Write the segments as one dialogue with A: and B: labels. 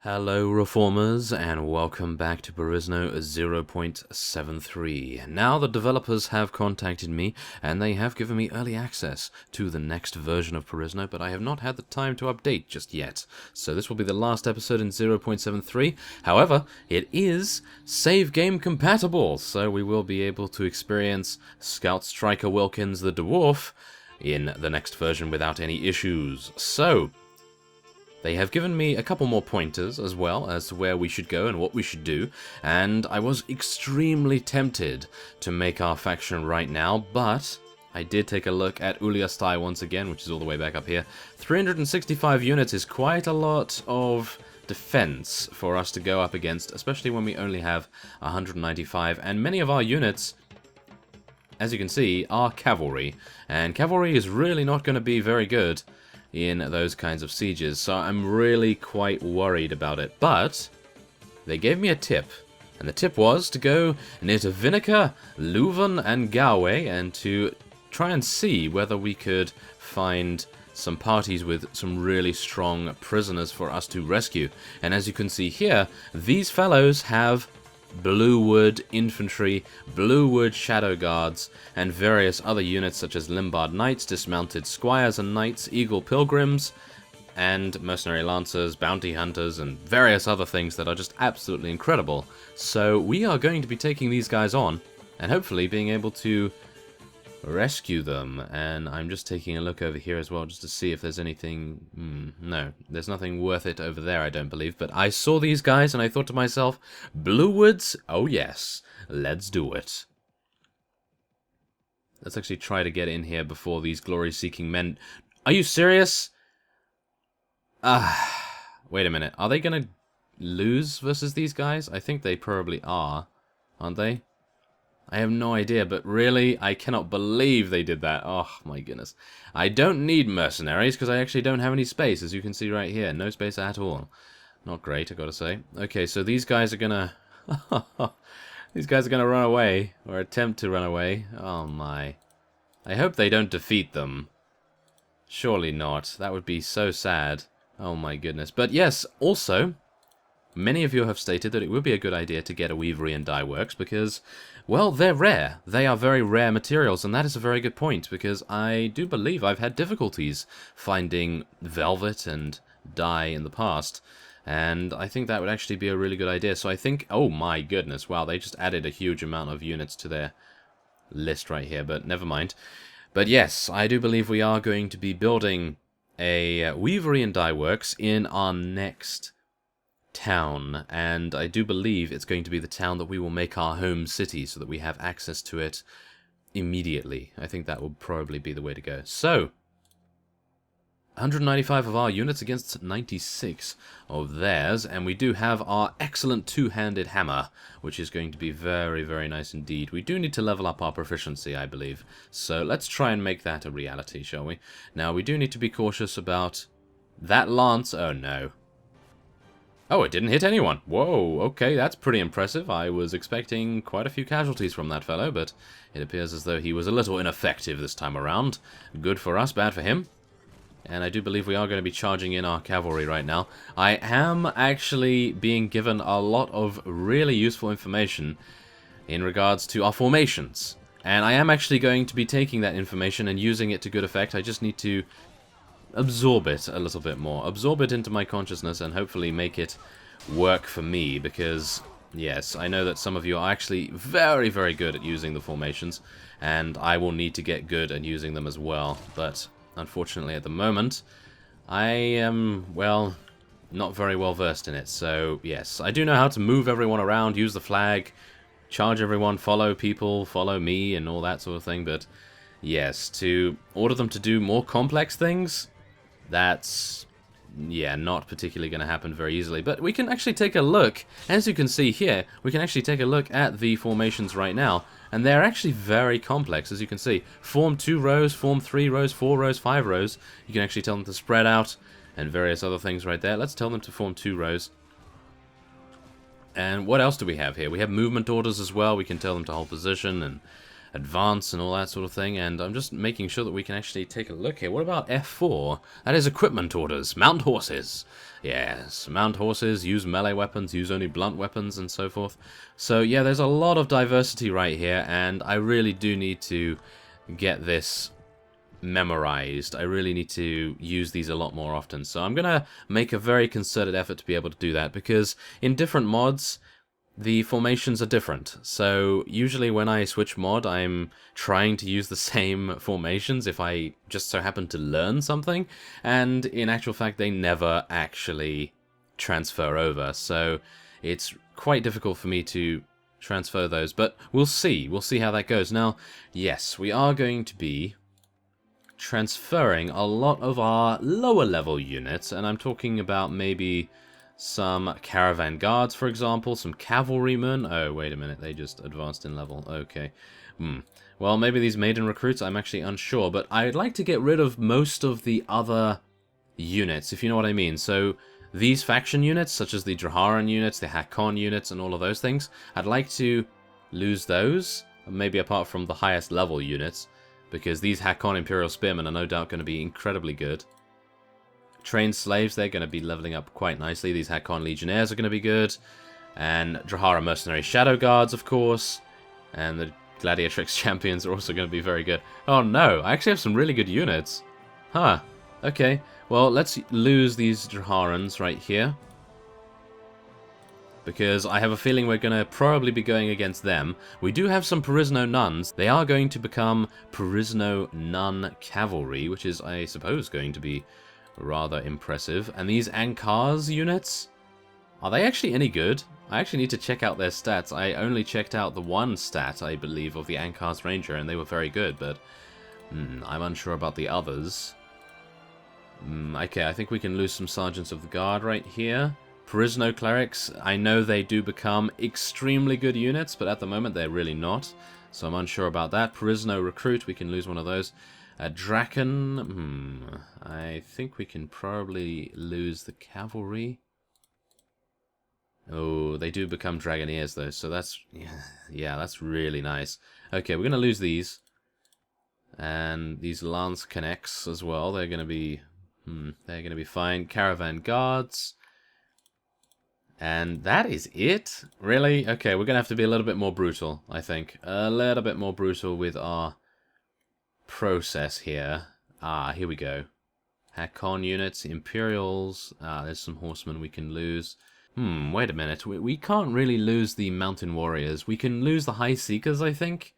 A: Hello Reformers, and welcome back to Perisno 0.73. Now the developers have contacted me, and they have given me early access to the next version of Perisno, but I have not had the time to update just yet. So this will be the last episode in 0.73. However, it is save game compatible, so we will be able to experience Scout Striker Wilkins the Dwarf in the next version without any issues. So they have given me a couple more pointers as well as to where we should go and what we should do, and I was extremely tempted to make our faction right now, but I did take a look at Uliastai once again, which is all the way back up here. 365 units is quite a lot of defense for us to go up against, especially when we only have 195, and many of our units, as you can see, are cavalry, and cavalry is really not going to be very good in those kinds of sieges, so I'm really quite worried about it. But they gave me a tip, and the tip was to go near to Vinica, Leuven, and Galway, and to try and see whether we could find some parties with some really strong prisoners for us to rescue. And as you can see here, these fellows have Bluewood Infantry, Bluewood Shadow Guards, and various other units such as Limbard Knights, Dismounted Squires and Knights, Eagle Pilgrims, and Mercenary Lancers, Bounty Hunters, and various other things that are just absolutely incredible. So we are going to be taking these guys on, and hopefully being able to rescue them. And I'm just taking a look over here as well just to see if there's anything. No, there's nothing worth it over there, I don't believe, but I saw these guys and I thought to myself, Bluewoods, oh yes, let's do it. Let's actually try to get in here before these glory-seeking men. Are you serious? Wait a minute, are they gonna lose versus these guys? I think they probably are, aren't they? I have no idea, but really, I cannot believe they did that. Oh, my goodness. I don't need mercenaries, because I actually don't have any space, as you can see right here. No space at all. Not great, I gotta say. Okay, so these guys are gonna... these guys are gonna run away, or attempt to run away. Oh, my. I hope they don't defeat them. Surely not. That would be so sad. Oh, my goodness. But yes, also, many of you have stated that it would be a good idea to get a Weavery and Dye Works because, well, they're rare. They are very rare materials, and that is a very good point, because I do believe I've had difficulties finding velvet and dye in the past, and I think that would actually be a really good idea. So I think, oh my goodness, wow, they just added a huge amount of units to their list right here, but never mind. But yes, I do believe we are going to be building a Weavery and Dye Works in our next town, and I do believe it's going to be the town that we will make our home city so that we have access to it immediately. I think that will probably be the way to go. So 195 of our units against 96 of theirs, and we do have our excellent two-handed hammer, which is going to be very, very nice indeed. We do need to level up our proficiency, I believe, so let's try and make that a reality, shall we? Now, we do need to be cautious about that lance. Oh no. Oh, it didn't hit anyone. Whoa, okay, that's pretty impressive. I was expecting quite a few casualties from that fellow, but it appears as though he was a little ineffective this time around. Good for us, bad for him. And I do believe we are going to be charging in our cavalry right now. I am actually being given a lot of really useful information in regards to our formations. And I am actually going to be taking that information and using it to good effect. I just need to absorb it a little bit more. Absorb it into my consciousness and hopefully make it work for me, because, yes, I know that some of you are actually very, very good at using the formations, and I will need to get good at using them as well. But unfortunately, at the moment, I am, well, not very well versed in it. So, yes, I do know how to move everyone around, use the flag, charge everyone, follow people, follow me, and all that sort of thing, but yes, to order them to do more complex things, that's, yeah, not particularly going to happen very easily. But we can actually take a look, as you can see here, we can actually take a look at the formations right now, and they're actually very complex, as you can see. Form 2 rows, form 3 rows, 4 rows, 5 rows. You can actually tell them to spread out, and various other things right there. Let's tell them to form 2 rows. And what else do we have here? We have movement orders as well. We can tell them to hold position, and advance and all that sort of thing, and I'm just making sure that we can actually take a look here. What about F4? That is equipment orders. Mount horses. Yes, mount horses, use melee weapons, use only blunt weapons, and so forth. So yeah, there's a lot of diversity right here, and I really do need to get this memorized. I really need to use these a lot more often. So I'm going to make a very concerted effort to be able to do that, because in different mods, the formations are different. So usually when I switch mod, I'm trying to use the same formations if I just so happen to learn something, and in actual fact they never actually transfer over. So it's quite difficult for me to transfer those, but we'll see. We'll see how that goes. Now, yes, we are going to be transferring a lot of our lower level units, and I'm talking about maybe some caravan guards, for example, some cavalrymen. Oh, wait a minute, they just advanced in level. Okay. Well, maybe these maiden recruits, I'm actually unsure, but I'd like to get rid of most of the other units, if you know what I mean. So these faction units, such as the Draharan units, the Hakon units, and all of those things, I'd like to lose those, maybe apart from the highest level units, because these Hakon Imperial Spearmen are no doubt going to be incredibly good. Trained slaves, they're going to be leveling up quite nicely. These Hakon Legionnaires are going to be good. And Drahara Mercenary Shadow Guards, of course. And the Gladiatrix Champions are also going to be very good. Oh no, I actually have some really good units. Huh. Okay, well, let's lose these Draharans right here, because I have a feeling we're going to probably be going against them. We do have some Perisno nuns. They are going to become Perisno nun cavalry, which is, I suppose, going to be rather impressive. And these Ankars units, are they actually any good? I actually need to check out their stats. I only checked out the one stat, I believe, of the Ankars Ranger, and they were very good, but I'm unsure about the others. Okay, I think we can lose some Sergeants of the Guard right here. Perisno Clerics, I know they do become extremely good units, but at the moment they're really not, so I'm unsure about that. Perisno Recruit, we can lose one of those. Draken, I think we can probably lose the cavalry. Oh, they do become Dragoneers though, so that's, yeah, that's really nice. Okay, we're going to lose these. And these Lance Connects as well, they're going to be, fine. Caravan Guards. And that is it? Really? Okay, we're going to have to be a little bit more brutal, I think. A little bit more brutal with our process here. Here we go. Hakon units, Imperials. There's some horsemen we can lose. Wait a minute. We can't really lose the Mountain Warriors. We can lose the High Seekers, I think.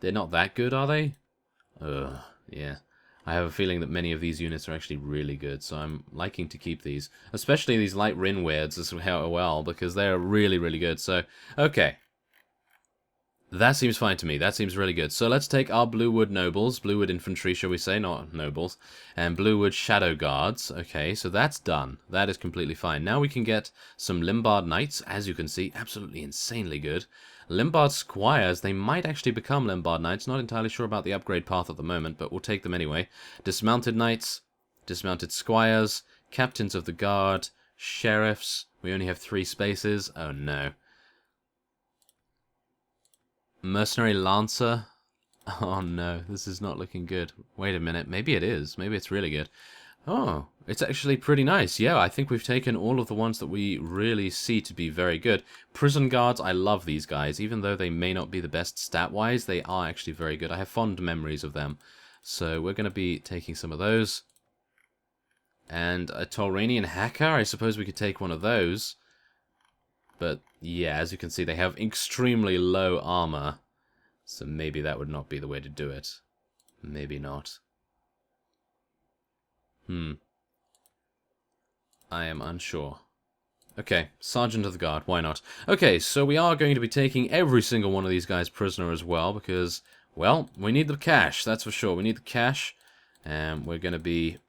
A: They're not that good, are they? Yeah. I have a feeling that many of these units are actually really good, so I'm liking to keep these. Especially these Light Rinweirds as well, because they're really, really good. So, okay. That seems fine to me. That seems really good. So let's take our Bluewood Nobles, Bluewood Infantry, shall we say, not Nobles, and Bluewood Shadow Guards. Okay, so that's done. That is completely fine. Now we can get some Limbard Knights, as you can see, absolutely insanely good. Limbard Squires, they might actually become Limbard Knights. Not entirely sure about the upgrade path at the moment, but we'll take them anyway. Dismounted Knights, Dismounted Squires, Captains of the Guard, Sheriffs. We only have 3 spaces. Oh no. Mercenary Lancer. Oh no, this is not looking good. Wait a minute, maybe it is. Maybe it's really good. Oh, it's actually pretty nice. Yeah, I think we've taken all of the ones that we really see to be very good. Prison Guards, I love these guys. Even though they may not be the best stat-wise, they are actually very good. I have fond memories of them. So we're going to be taking some of those. And a Tauranian Hacker, I suppose we could take one of those. But yeah, as you can see, they have extremely low armor. So maybe that would not be the way to do it. Maybe not. I am unsure. Okay, Sergeant of the Guard, why not? Okay, so we are going to be taking every single one of these guys prisoner as well, because, well, we need the cash, that's for sure. We need the cash, and we're going to be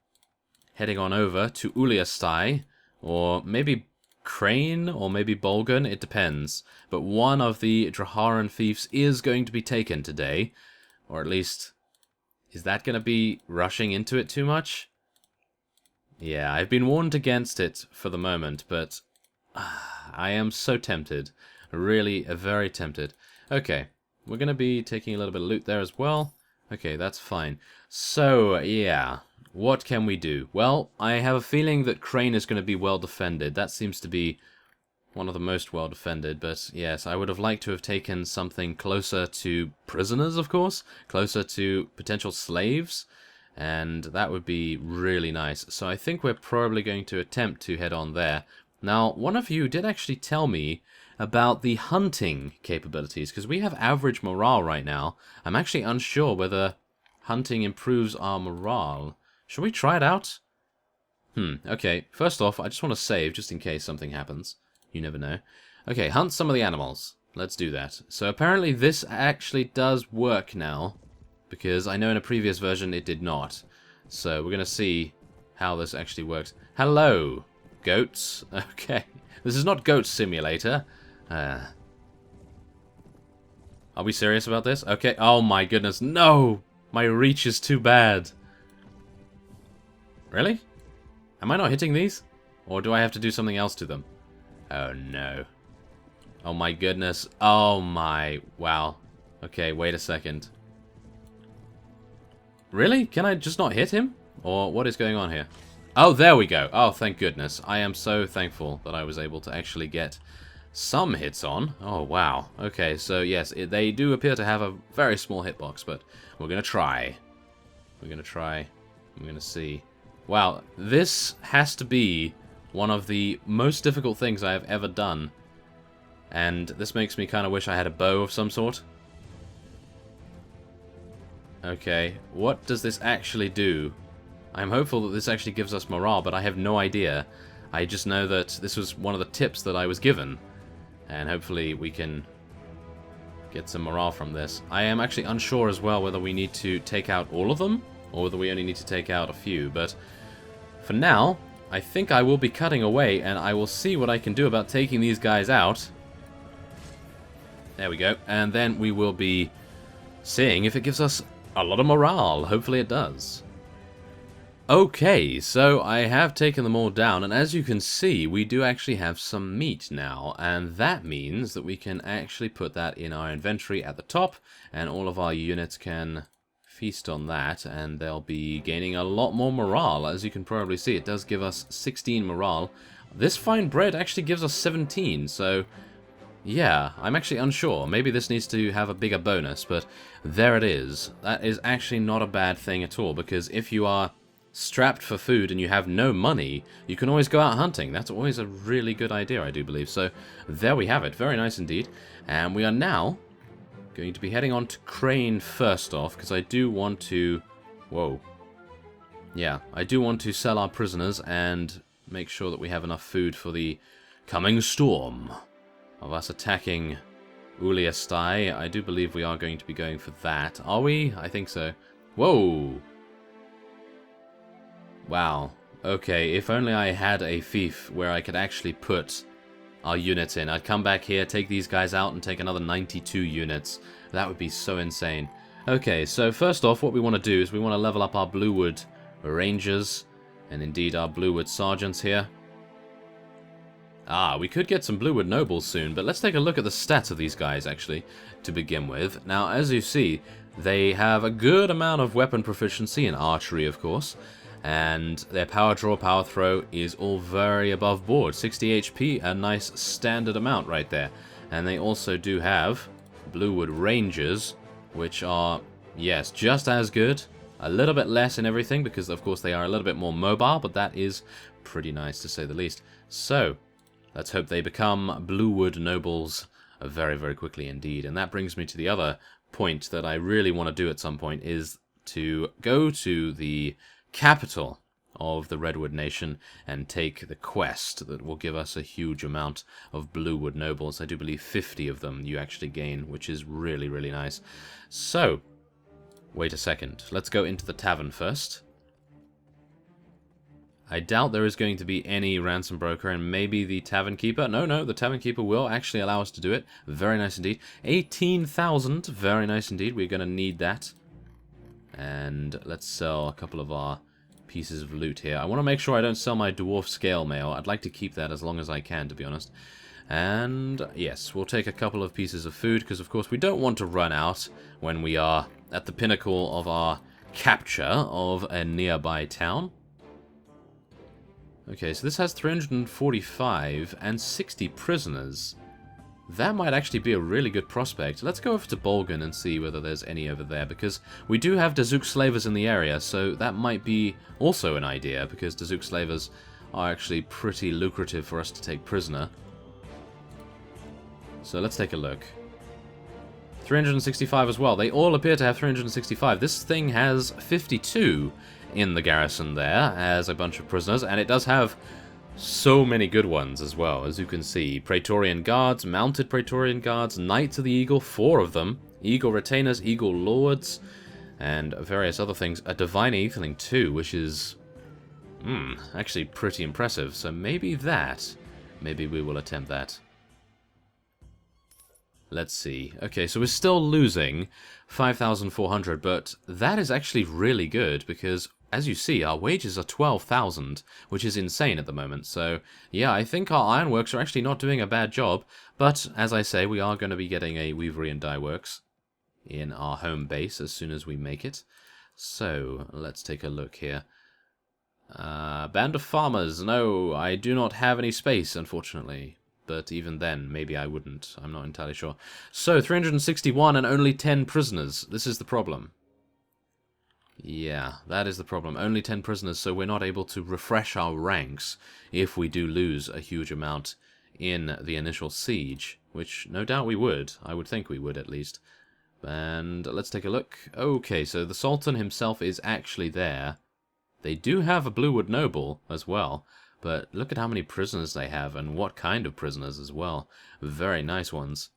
A: heading on over to Uliastai, or maybe Crane, or maybe Bolgan, it depends. But one of the Draharan fiefs is going to be taken today, or at least, is that going to be rushing into it too much? Yeah, I've been warned against it for the moment, but I am so tempted. Really, very tempted. Okay, we're going to be taking a little bit of loot there as well. Okay, that's fine. So, yeah, what can we do? Well, I have a feeling that Crane is going to be well defended. That seems to be one of the most well defended, but yes, I would have liked to have taken something closer to prisoners, of course, closer to potential slaves, and that would be really nice. So I think we're probably going to attempt to head on there. Now, one of you did actually tell me about the hunting capabilities, because we have average morale right now. I'm actually unsure whether hunting improves our morale. Should we try it out? Okay, first off, I just want to save, just in case something happens. You never know. Okay, hunt some of the animals. Let's do that. So apparently this actually does work now, because I know in a previous version it did not. So we're going to see how this actually works. Hello, goats. Okay, this is not Goat Simulator. Are we serious about this? Okay, oh my goodness, no! My reach is too bad. Really? Am I not hitting these? Or do I have to do something else to them? Oh no. Oh my goodness. Oh my. Wow. Okay, wait a second. Really? Can I just not hit him? Or what is going on here? Oh, there we go. Oh, thank goodness. I am so thankful that I was able to actually get some hits on. Oh, wow. Okay, so yes, they do appear to have a very small hitbox, but we're going to try. We're going to try. We're going to see. Wow, this has to be one of the most difficult things I have ever done. And this makes me kind of wish I had a bow of some sort. Okay, what does this actually do? I'm hopeful that this actually gives us morale, but I have no idea. I just know that this was one of the tips that I was given. And hopefully we can get some morale from this. I am actually unsure as well whether we need to take out all of them, or whether we only need to take out a few, but for now, I think I will be cutting away, and I will see what I can do about taking these guys out. There we go. And then we will be seeing if it gives us a lot of morale. Hopefully it does. Okay, so I have taken them all down, and as you can see, we do actually have some meat now, and that means that we can actually put that in our inventory at the top, and all of our units can feast on that, and they'll be gaining a lot more morale. As you can probably see, it does give us 16 morale. This fine bread actually gives us 17, so yeah, I'm actually unsure. Maybe this needs to have a bigger bonus, but there it is. That is actually not a bad thing at all, because if you are strapped for food and you have no money, you can always go out hunting. That's always a really good idea, I do believe. So there we have it. Very nice indeed. And we are now going to be heading on to Crane first off, because I do want to... Whoa. Yeah, I do want to sell our prisoners and make sure that we have enough food for the coming storm of us attacking Uliastai. I do believe we are going to be going for that. Are we? I think so. Whoa! Wow. Okay, if only I had a fief where I could actually put our units in. I'd come back here, take these guys out, and take another 92 units. That would be so insane. Okay, so first off, what we want to do is we want to level up our Bluewood Rangers, and indeed our Bluewood Sergeants here. We could get some Bluewood Nobles soon, but let's take a look at the stats of these guys, actually, to begin with. Now, as you see, they have a good amount of weapon proficiency in archery, of course, and their power draw, power throw is all very above board. 60 HP, a nice standard amount right there. And they also do have Bluewood Rangers, which are, yes, just as good. A little bit less in everything, because of course they are a little bit more mobile, but that is pretty nice to say the least. So, let's hope they become Bluewood Nobles very, very quickly indeed. And that brings me to the other point that I really want to do at some point, is to go to the capital of the Redwood Nation and take the quest that will give us a huge amount of Bluewood Nobles. I do believe 50 of them you actually gain, which is really, really nice. So, wait a second. Let's go into the tavern first. I doubt there is going to be any ransom broker, and maybe the tavern keeper. No, the tavern keeper will actually allow us to do it. Very nice indeed. 18,000. Very nice indeed. We're going to need that. And let's sell a couple of our pieces of loot here. I want to make sure I don't sell my dwarf scale mail. I'd like to keep that as long as I can, to be honest. And yes, we'll take a couple of pieces of food, because of course we don't want to run out when we are at the pinnacle of our capture of a nearby town. Okay, so this has 345 and 60 prisoners. That might actually be a really good prospect. Let's go over to Bolgan and see whether there's any over there, because we do have Dazook slavers in the area, so that might be also an idea, because Dazook slavers are actually pretty lucrative for us to take prisoner. So let's take a look. 365 as well. They all appear to have 365. This thing has 52 in the garrison there as a bunch of prisoners, and it does have so many good ones as well, as you can see. Praetorian Guards, Mounted Praetorian Guards, Knights of the Eagle, 4 of them, Eagle Retainers, Eagle Lords, and various other things. A Divine Aetheling too, which is actually pretty impressive. So maybe we will attempt that. Let's see. Okay, so we're still losing 5,400, but that is actually really good, because as you see, our wages are 12,000, which is insane at the moment. So, yeah, I think our ironworks are actually not doing a bad job. But, as I say, we are going to be getting a weavery and dye works in our home base as soon as we make it. So, let's take a look here. Band of farmers. No, I do not have any space, unfortunately. But even then, maybe I wouldn't. I'm not entirely sure. So, 361 and only 10 prisoners. This is the problem. Yeah, that is the problem. Only 10 prisoners, so we're not able to refresh our ranks if we do lose a huge amount in the initial siege, which no doubt we would. I would think we would, at least. And let's take a look. Okay, so the Sultan himself is actually there. They do have a Bluewood Noble as well, but look at how many prisoners they have, and what kind of prisoners as well. Very nice ones.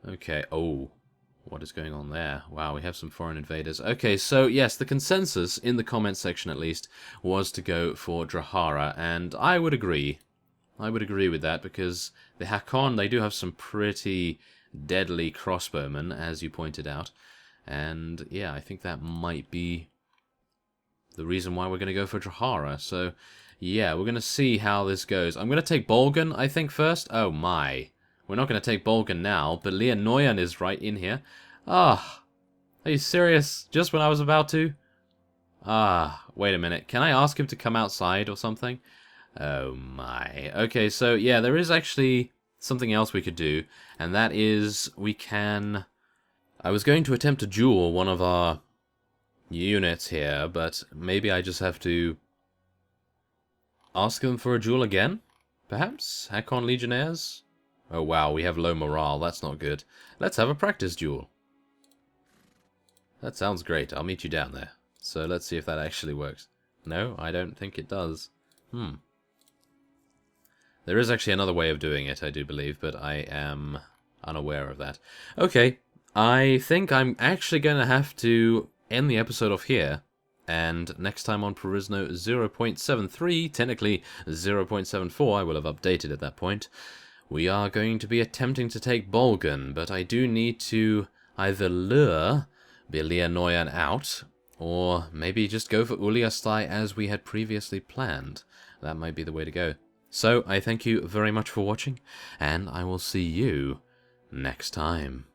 A: Okay, oh. What is going on there? Wow, we have some foreign invaders. Okay, so yes, the consensus, in the comments section at least, was to go for Drahara, and I would agree. I would agree with that, because the Hakon, they do have some pretty deadly crossbowmen, as you pointed out. And yeah, I think that might be the reason why we're going to go for Drahara. So yeah, we're going to see how this goes. I'm going to take Bolgan, I think, first. Oh my. We're not going to take Bolgan now, but Leonoyan is right in here. Ah, are you serious? Just when I was about to? Ah, wait a minute. Can I ask him to come outside or something? Oh my. Okay, so yeah, there is actually something else we could do, and that is we can... I was going to attempt to duel one of our units here, but maybe I just have to ask them for a duel again? Perhaps? Hakon Legionnaires? Oh wow, we have low morale, that's not good. Let's have a practice duel. That sounds great, I'll meet you down there. So let's see if that actually works. No, I don't think it does. There is actually another way of doing it, I do believe, but I am unaware of that. Okay, I think I'm actually going to have to end the episode off here. And next time on Perisno 0.73, technically 0.74, I will have updated at that point, we are going to be attempting to take Bolgan, but I do need to either lure Leonoyan out, or maybe just go for Uliastai as we had previously planned. That might be the way to go. So, I thank you very much for watching, and I will see you next time.